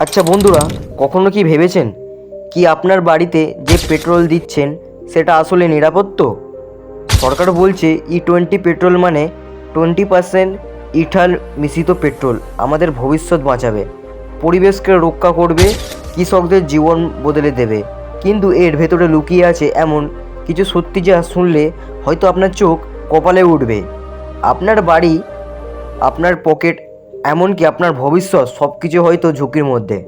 আচ্ছা বন্ধুরা, কখনো কি ভেবেছেন কি আপনার বাড়িতে যে পেট্রোল দিচ্ছেন সেটা আসলে নিরাপদ তো? সরকার বলছে E20 পেট্রোল মানে 20% ইথাল মিশ্রিত পেট্রোল আমাদের ভবিষ্যৎ বাঁচাবে, পরিবেশকে রক্ষা করবে, কৃষকদের জীবন বদলে দেবে। কিন্তু এর ভেতরে লুকিয়ে আছে এমন কিছু সত্যি যা শুনলে হয়তো আপনার চোখ কপালে উঠবে। আপনার বাড়ি, আপনার পকেট, এমনকি আপনার ভবিষ্যৎ সব কিছু হয়তো ঝুঁকির মধ্যে।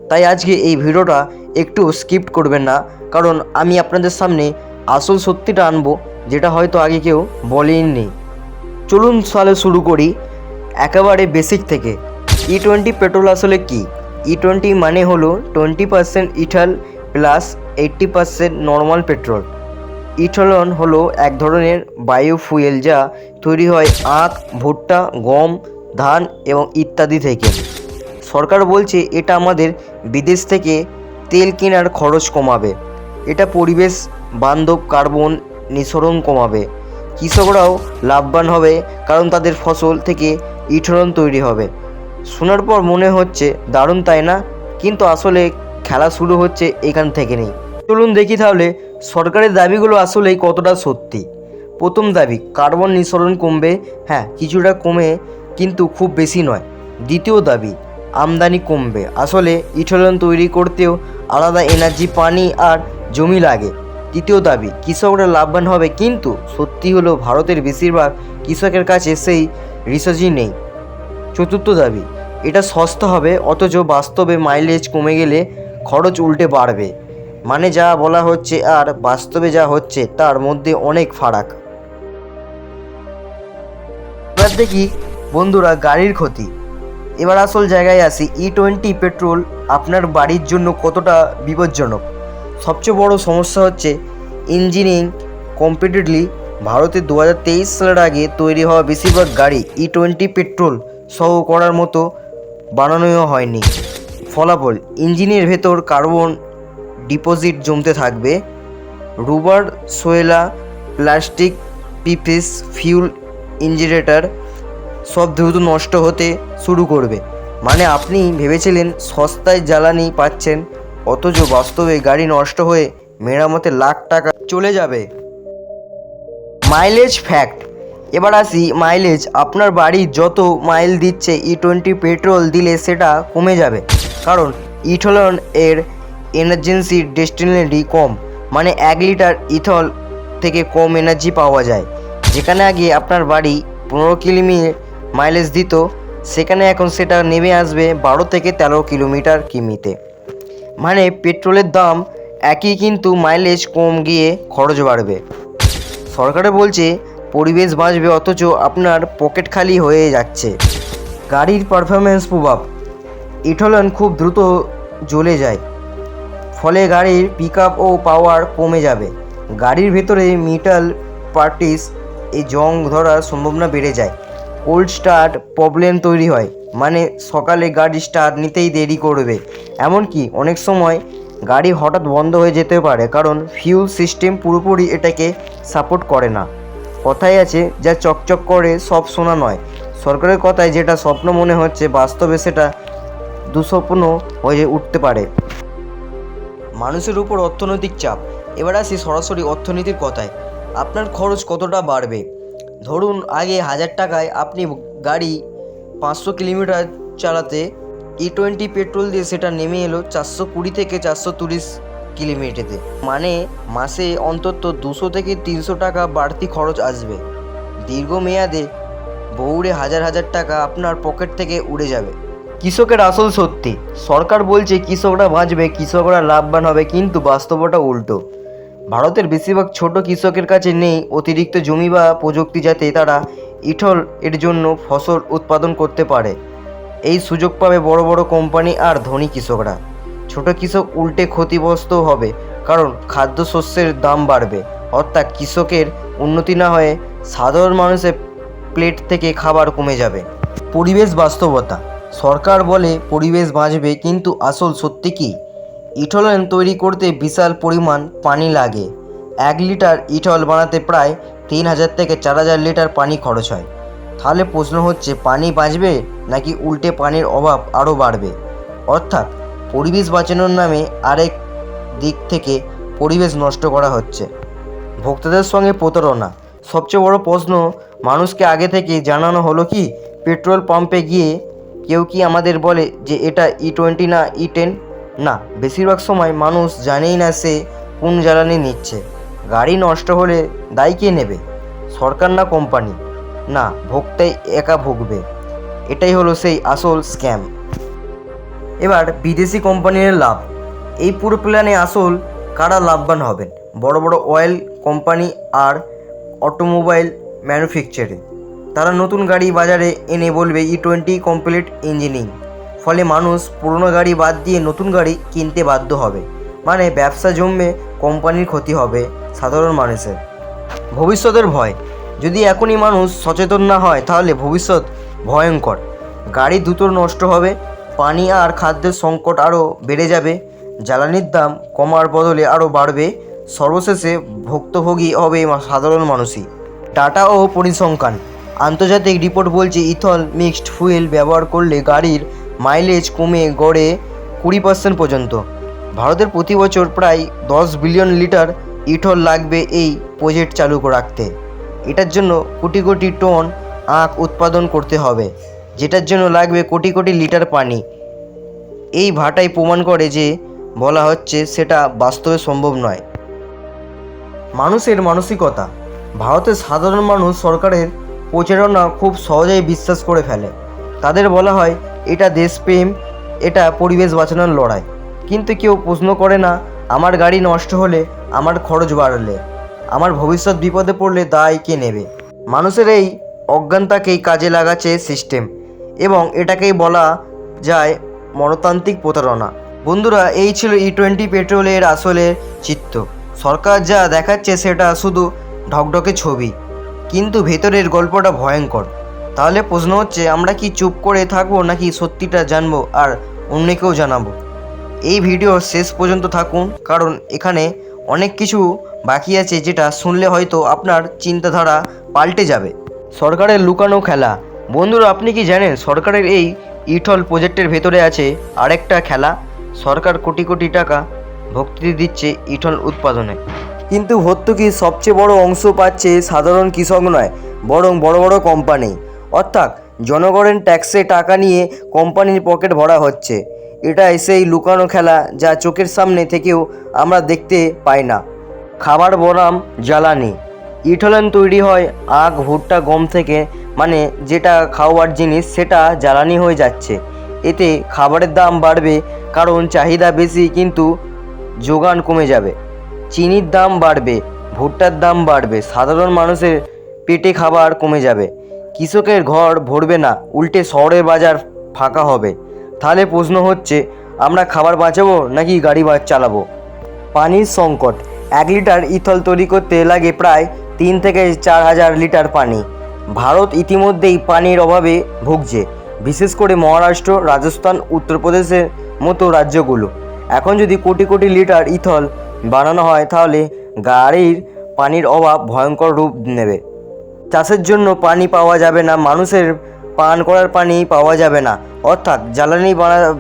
তাই আজকে এই ভিডিওটা একটু স্কিপ করবেন না, কারণ আমি আপনাদের সামনে আসল সত্যিটা আনবো, যেটা হয়তো আগে কেউ বলেননি। চলুন তাহলে শুরু করি একেবারে বেসিক থেকে। E20 পেট্রোল আসলে কি? E20 মানে হলো 20% ইথাল প্লাস 80% নর্মাল পেট্রোল। ইথনল হলো এক ধরনের বায়োফুয়েল যা তৈরি হয় আখ, ভুট্টা, গম, ধান এবং ইত্যাদি থেকে। সরকার বলছে এটা আমাদের বিদেশ থেকে তেল কেনার খরচ কমাবে, এটা পরিবেশ বান্ধব কার্বন নিঃসরণ কমাবে, কৃষকরাও লাভবান হবে কারণ তাদের ফসল থেকে ইথনল তৈরি হবে। শোনার পর মনে হচ্ছে দারুণ, তাই না? কিন্তু আসলে খেলা শুরু হচ্ছে এখান থেকে নেই। চলুন দেখি তাহলে সরকারের দাবিগুলো আসলেই কতটা সত্যি। প্রথম দাবি, কার্বন নিঃসরণ কমবে। হ্যাঁ, কিছুটা কমে, কিন্তু খুব বেশি নয়। দ্বিতীয় দাবি, আমদানি কমবে। আসলে ইথনল তৈরি করতেও আলাদা এনার্জি, পানি আর জমি লাগে। তৃতীয় দাবি, কৃষকরা লাভবান হবে, কিন্তু সত্যি হলো ভারতের বেশিরভাগ কৃষকের কাছে সেই রিসোর্সই নেই। চতুর্থ দাবি, এটা সস্তা হবে, অথচ বাস্তবে মাইলেজ কমে গেলে খরচ উল্টে বাড়বে। মানে যা বলা হচ্ছে আর বাস্তবে যা হচ্ছে তার মধ্যে অনেক ফারাক। এবার দেখি বন্ধুরা গাড়ির ক্ষতি। এবার আসল জায়গায় আসি, E20 পেট্রোল আপনার বাড়ির জন্য কতটা বিপজ্জনক। সবচেয়ে বড় সমস্যা হচ্ছে ইঞ্জিনিয়ারিং কমপ্লিটলি। ভারতে 2023 সালের আগে তৈরি হওয়া বেশিরভাগ গাড়ি E20 পেট্রোল সহ করার মতো বানানোও হয়নি। ফলাফল, ইঞ্জিনের ভেতর কার্বন ডিপোজিট জমতে থাকবে, রুবার, সোয়েলা, প্লাস্টিক, পিপিস, ফিউল ইঞ্জিনেটর সব দ্রুত নষ্ট হতে শুরু করবে। মানে আপনি ভেবেছিলেন সস্তায় জ্বালানি পাচ্ছেন, অথচ বাস্তবে গাড়ি নষ্ট হয়ে মেরামতে লাখ টাকা চলে যাবে। Mileage fact. এবার আসি মাইলেজ। আপনার বাড়ি যত মাইল দিচ্ছে E20 পেট্রোল দিলে সেটা কমে যাবে, কারণ ইথনল এর এনার্জেন্সি ডেস্টিনেটি কম। মানে 1 লিটার ইথল থেকে কম এনার্জি পাওয়া যায়। যেখানে আগে আপনার বাড়ি 15 কিমি মাইলেজ দিত, সেখানে এখন সেটা নেমে আসবে 12 থেকে 13 কিলোমিটার কিমিতে। মানে পেট্রোলের দাম একই, কিন্তু মাইলেজ কম গিয়ে খরচ বাড়বে। সরকারে বলছে পরিবেশ বাঁচবে, অথচ আপনার পকেট খালি হয়ে যাচ্ছে। গাড়ির পারফরমেন্স প্রভাব। ইথনল খুব দ্রুত জ্বলে যায়, ফলে গাড়ির পিকআপ ও পাওয়ার কমে যাবে। গাড়ির ভেতরে মেটাল পার্টিস, এই জং ধরার সম্ভাবনা বেড়ে যায়। কোল্ড স্টার্ট প্রবলেম তৈরি হয়, মানে সকালে গাড়ি স্টার্ট নিতেই দেরি করবে। এমনকি অনেক সময় গাড়ি হঠাৎ বন্ধ হয়ে যেতে পারে, কারণ ফিউল সিস্টেম পুরোপুরি এটাকে সাপোর্ট করে না। কথাই আছে, যা চকচক করে সব সোনা নয়। সরকারের কথায় যেটা স্বপ্ন মনে হচ্ছে, বাস্তবে সেটা দুঃস্বপ্ন হয়ে উঠতে পারে। মানুষের উপর অর্থনৈতিক চাপ। এবার আসি সরাসরি অর্থনীতির কথায়। আপনার খরচ কতটা বাড়বে? ধরুন আগে 1000 টাকায় আপনি গাড়ি 500 কিলোমিটার চালাতে, E20 পেট্রোল দিয়ে সেটা নেমে এলো 420 থেকে 430 কিলোমিটারে। মানে মাসে অন্তত 200 থেকে 300 টাকা বাড়তি খরচ আসবে। দীর্ঘমেয়াদে বহুরে হাজার হাজার টাকা আপনার পকেট থেকে উড়ে যাবে। কৃষকের আসল সত্যি। সরকার বলছে কৃষকরা বাঁচবে, কৃষকরা লাভবান হবে, কিন্তু বাস্তবতা উল্টো। ভারতের বেশিরভাগ ছোট কৃষকের কাছে নেই অতিরিক্ত জমি বা প্রযুক্তি, যাতে তারা ইথনল এর জন্য ফসল উৎপাদন করতে পারে। এই সুযোগ পাবে বড় বড় কোম্পানি আর ধনী কৃষকরা। ছোট কৃষক উল্টে ক্ষতিগ্রস্ত হবে, কারণ খাদ্যশস্যের দাম বাড়বে। অর্থাৎ কৃষকের উন্নতি না হয়ে সাধারণ মানুষের প্লেট থেকে খাবার কমে যাবে। পরিবেশ বাস্তবতা। সরকার বলে পরিবেশ বাঁচবে, কিন্তু আসল সত্যি কি? ইথনল তৈরি করতে বিশাল পরিমাণ পানি লাগে। 1 লিটার ইথনল বানাতে প্রায় 3000 থেকে 4000 লিটার পানি খরচ হয়। তাহলে প্রশ্ন হচ্ছে, পানি বাঁচবে নাকি উল্টে পানির অভাব আরও বাড়বে? অর্থাৎ পরিবেশ বাঁচানোর নামে আরেক দিক থেকে পরিবেশ নষ্ট করা হচ্ছে। ভোক্তাদের সঙ্গে প্রতারণা। সবচেয়ে বড় প্রশ্ন, মানুষকে আগে থেকে জানানো হলো কি? পেট্রোল পাম্পে গিয়ে কেউ কি আমাদের বলে যে এটা E20 না E10? না, বেশিরভাগ সময় মানুষ জানেই না সে কোন জ্বালানি নিচ্ছে। গাড়ি নষ্ট হলে দায় কে নেবে? সরকার না কোম্পানি? না, ভোক্তাই একা ভুগবে। এটাই হলো সেই আসল স্ক্যাম। এবার বিদেশি কোম্পানির লাভ। এই পুরো প্ল্যানে আসল কারা লাভবান হবেন? বড় বড় অয়েল কোম্পানি আর অটোমোবাইল ম্যানুফ্যাকচারিং। তারা নতুন গাড়ি বাজারে এনে বলবে E20 কমপ্লিট ইঞ্জিনিয়ারিং। ফলে মানুষ পুরনো গাড়ি বাদ দিয়ে নতুন গাড়ি কিনতে বাধ্য হবে। মানে ব্যবসা জমবে, কোম্পানির ক্ষতি হবে সাধারণ মানুষের। ভবিষ্যতের ভয়। যদি এখনই মানুষ সচেতন না হয় তাহলে ভবিষ্যৎ ভয়ঙ্কর। গাড়ি দ্রুত নষ্ট হবে, পানি আর খাদ্যের সংকট আরও বেড়ে যাবে, জ্বালানির দাম কমার বদলে আরও বাড়বে, সর্বশেষে ভুক্তভোগী হবে সাধারণ মানুষই। টাটা ও পরিসংখ্যান। আন্তর্জাতিক রিপোর্ট বলছে ইথল মিক্সড ফুয়েল ব্যবহার করলে গাড়ির মাইলেজ কমে গড়ে 20% পর্যন্ত। ভারতের প্রতি বছর প্রায় 10 বিলিয়ন লিটার ইথল লাগবে এই প্রজেক্ট চালু রাখতে। এটার জন্য কোটি কোটি টন আখ উৎপাদন করতে হবে, যেটার জন্য লাগবে কোটি কোটি লিটার পানি। এই ভাটাই প্রমাণ করে যে বলা হচ্ছে সেটা বাস্তবে সম্ভব নয়। মানুষের মানসিকতা। ভারতের সাধারণ মানুষ সরকারের প্রচারণা খুব সহজেই বিশ্বাস করে ফেলে। তাদের বলা হয় এটা দেশপ্রেম, এটা পরিবেশ বাঁচানোর লড়াই। কিন্তু কেউ প্রশ্ন করে না, আমার গাড়ি নষ্ট হলে, আমার খরচ বাড়লে, আমার ভবিষ্যৎ বিপদে পড়লে দায় কে নেবে? মানুষের এই অজ্ঞানতাকেই কাজে লাগাচ্ছে সিস্টেম, এবং এটাকেই বলা যায় মনতান্ত্রিক প্রতারণা। বন্ধুরা, এই ছিল E20 পেট্রোলের আসলে চিত্র। সরকার যা দেখাচ্ছে সেটা শুধু ঢকঢকে ছবি, কিন্তু ভেতরের গল্পটা ভয়ঙ্কর। তাহলে প্রশ্ন হচ্ছে, আমরা কি চুপ করে থাকবো নাকি সত্যিটা জানবো আর অন্যকেও জানাবো? এই ভিডিও শেষ পর্যন্ত থাকুন, কারণ এখানে অনেক কিছু বাকি আছে যেটা শুনলে হয়তো আপনার চিন্তাধারা পাল্টে যাবে। সরকারের লুকানো খেলা। বন্ধুরা, আপনি কি জানেন সরকারের এই ইথল প্রজেক্টের ভেতরে আছে আরেকটা খেলা? সরকার কোটি কোটি টাকা ভর্তুকি দিচ্ছে ইথল উৎপাদনে, কিন্তু ভর্তুকির সবচেয়ে বড় অংশ পাচ্ছে সাধারণ কৃষক নয়, বরং বড় বড় কোম্পানি। অর্থাৎ জনগণের ট্যাক্সে টাকা নিয়ে কোম্পানির পকেট ভরা হচ্ছে। এটাই সেই লুকানো খেলা যা চোখের সামনে থেকেও আমরা দেখতে পাই না। খাবার বনাম জ্বালানি। ইথলন তৈরি হয় আখ, ভুট্টা, গম থেকে, মানে যেটা খাওয়ার জিনিস সেটা জ্বালানি হয়ে যাচ্ছে। এতে খাবারের দাম বাড়বে, কারণ চাহিদা বেশি কিন্তু যোগান কমে যাবে। চিনির দাম বাড়বে, ভুট্টার দাম বাড়বে, সাধারণ মানুষের পেটে খাবার কমে যাবে। কৃষকের ঘর ভরবে না, উল্টে শহরের বাজার ফাঁকা হবে। তাহলে প্রশ্ন হচ্ছে, আমরা খাবার বাঁচাবো নাকি গাড়ি চালাবো? পানির সংকট। 1 লিটার ইথল তৈরি করতে লাগে প্রায় 3 থেকে 4 হাজার লিটার পানি। ভারত ইতিমধ্যেই পানির অভাবে ভুগছে, বিশেষ করে মহারাষ্ট্র, রাজস্থান, উত্তরপ্রদেশের মতো রাজ্যগুলো। এখন যদি কোটি কোটি লিটার ইথল বানানো হয় তাহলে গাড়ির পানির অভাব ভয়ঙ্কর রূপ নেবে। চাষের জন্য পানি পাওয়া যাবে না, মানুষের পান করার পানি পাওয়া যাবে না। অর্থাৎ জ্বালানি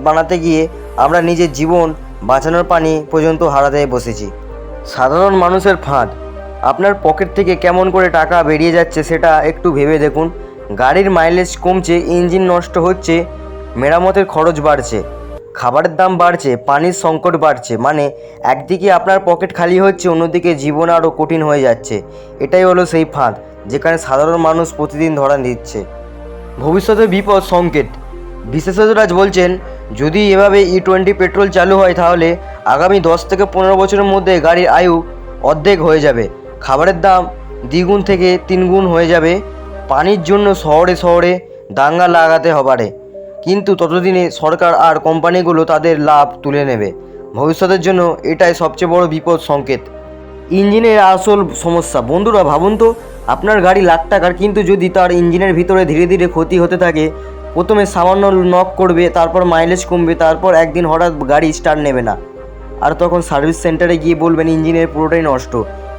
বানাতে গিয়ে আমরা নিজের জীবন বাঁচানোর পানি পর্যন্ত হারাতে বসেছি। সাধারণ মানুষের ফাঁদ। আপনার পকেট থেকে কেমন করে টাকা বেরিয়ে যাচ্ছে সেটা একটু ভেবে দেখুন। গাড়ির মাইলেজ কমছে, ইঞ্জিন নষ্ট হচ্ছে, মেরামতের খরচ বাড়ছে, খাবারের দাম বাড়ছে, পানির সংকট বাড়ছে। মানে একদিকে আপনার পকেট খালি হচ্ছে, অন্যদিকে জীবন আরও কঠিন হয়ে যাচ্ছে। এটাই হলো সেই ফাঁদ যেখানে সাধারণ মানুষ প্রতিদিন ধরা দিচ্ছে। ভবিষ্যতে বিপদ সংকেত। বিশেষজ্ঞরা বলছেন, যদি এভাবে E20 পেট্রোল চালু হয় তাহলে আগামী 10 থেকে 15 বছরের মধ্যে গাড়ির আয়ু অর্ধেক হয়ে যাবে, খাবারের দাম 2 গুণ থেকে 3 গুণ হয়ে যাবে, পানির জন্য শহরে শহরে দাঙ্গা লাগাতে হবে। কিন্তু ততদিনে সরকার আর কোম্পানিগুলো তাদের লাভ তুলে নেবে। ভবিষ্যতের জন্য এটাই সবচেয়ে বড় বিপদ সংকেত। ইঞ্জিনের আসল সমস্যা। বন্ধুরা ভাবুন তো, আপনার গাড়ি লাখ টাকার, কিন্তু যদি তার ইঞ্জিনের ভিতরে ধীরে ধীরে ক্ষতি হতে থাকে, প্রথমে সামান্য নক করবে, তারপর মাইলেজ কমবে, তারপর একদিন হঠাৎ গাড়ি স্টার্ট নেবে না, আর তখন সার্ভিস সেন্টারে গিয়ে বলবেন ইঞ্জিনের পুরোটাই নষ্ট।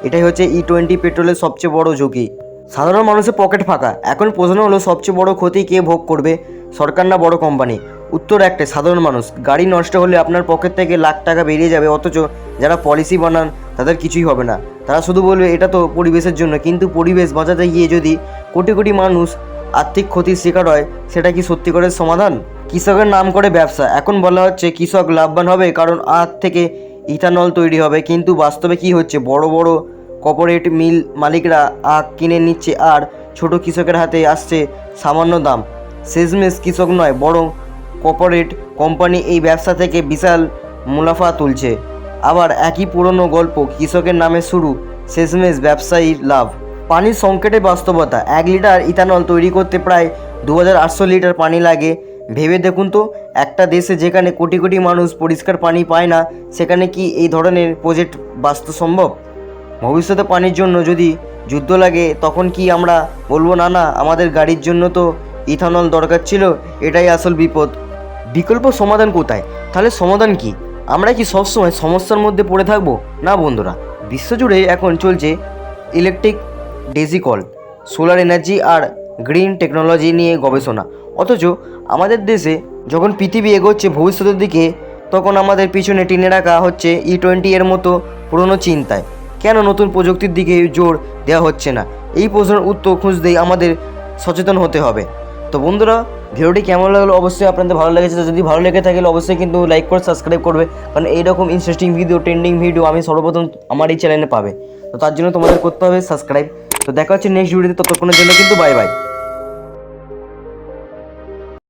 এটাই হচ্ছে E20 পেট্রোলের সবচেয়ে বড় ঝুঁকি। সাধারণ মানুষের পকেট ফাঁকা। এখন প্রশ্ন হলো, সবচেয়ে বড় ক্ষতি কে ভোগ করবে, সরকার না বড় কোম্পানি? উত্তর একটাই, সাধারণ মানুষ। গাড়ি নষ্ট হলে আপনার পকেট থেকে লাখ টাকা বেরিয়ে যাবে, অথচ যারা পলিসি বানান তাদের কিছুই হবে না। তারা শুধু বলবে এটা তো পরিবেশের জন্য, কিন্তু পরিবেশ বাঁচাতে গিয়ে যদি কোটি কোটি মানুষ আর্থিক ক্ষতির শিকার হয়, সেটা কি সত্যিকারের সমাধান? কৃষকের নাম করে ব্যবসা। এখন বলা হচ্ছে কৃষক লাভবান হবে কারণ আখ থেকে ইথানল তৈরি হবে, কিন্তু বাস্তবে কি হচ্ছে? বড় বড় কর্পোরেট মিল মালিকরা আখ কিনে নিচ্ছে আর ছোট কৃষকের হাতে আসছে সামান্য দাম। শেষমেশ কৃষক নয়, বরং কর্পোরেট কোম্পানি এই ব্যবসা থেকে বিশাল মুনাফা তুলছে। আবার একই পুরনো গল্প, কৃষকের নামে শুরু, শেষমেশ ব্যবসায়ীর লাভ। পানির সংকটের বাস্তবতা। 1 লিটার ইথানল তৈরি করতে প্রায় 2800 লিটার পানি লাগে। ভেবে দেখুন তো, একটা দেশে যেখানে কোটি কোটি মানুষ পরিষ্কার পানি পায় না, সেখানে কি এই ধরনের প্রজেক্ট বাস্তবসম্ভব? ভবিষ্যতে পানির জন্য যদি যুদ্ধ লাগে, তখন কি আমরা বলবো না না আমাদের গাড়ির জন্য তো ইথানল দরকার ছিল? এটাই আসল বিপদ। বিকল্প সমাধান কোথায়? তাহলে সমাধান কি? আমরা কি সবসময় সমস্যার মধ্যে পড়ে থাকবো? না বন্ধুরা, বিশ্বজুড়ে এখন চলছে ইলেকট্রিক ভেহিকল, সোলার এনার্জি আর গ্রিন টেকনোলজি নিয়ে গবেষণা। অথচ আমাদের দেশে যখন পৃথিবী এগোচ্ছে ভবিষ্যতের দিকে, তখন আমাদের পিছনে টেনে রাখা হচ্ছে E20 এর মতো পুরনো চিন্তায়। কেন নতুন প্রযুক্তির দিকে জোর দেওয়া হচ্ছে না? এই প্রশ্নের উত্তর খুঁজতেই আমাদের সচেতন হতে হবে। তো বন্ধুরা, ভিডিওটি কেমন লাগলো অবশ্যই আপনাদের ভালো লেগেছে। যদি ভালো লেগে থাকে অবশ্যই কিন্তু লাইক করে সাবস্ক্রাইব করবে, কারণ এইরকম ইন্টারেস্টিং ভিডিও, ট্রেন্ডিং ভিডিও আমি সর্বপ্রথম আমার এই চ্যানেলে পাবে। তো তার জন্য তোমাদের করতে হবে সাবস্ক্রাইব। তো দেখা হচ্ছে নেক্সট ভিডিওতে, ততক্ষণের জন্য কিন্তু বাই বাই।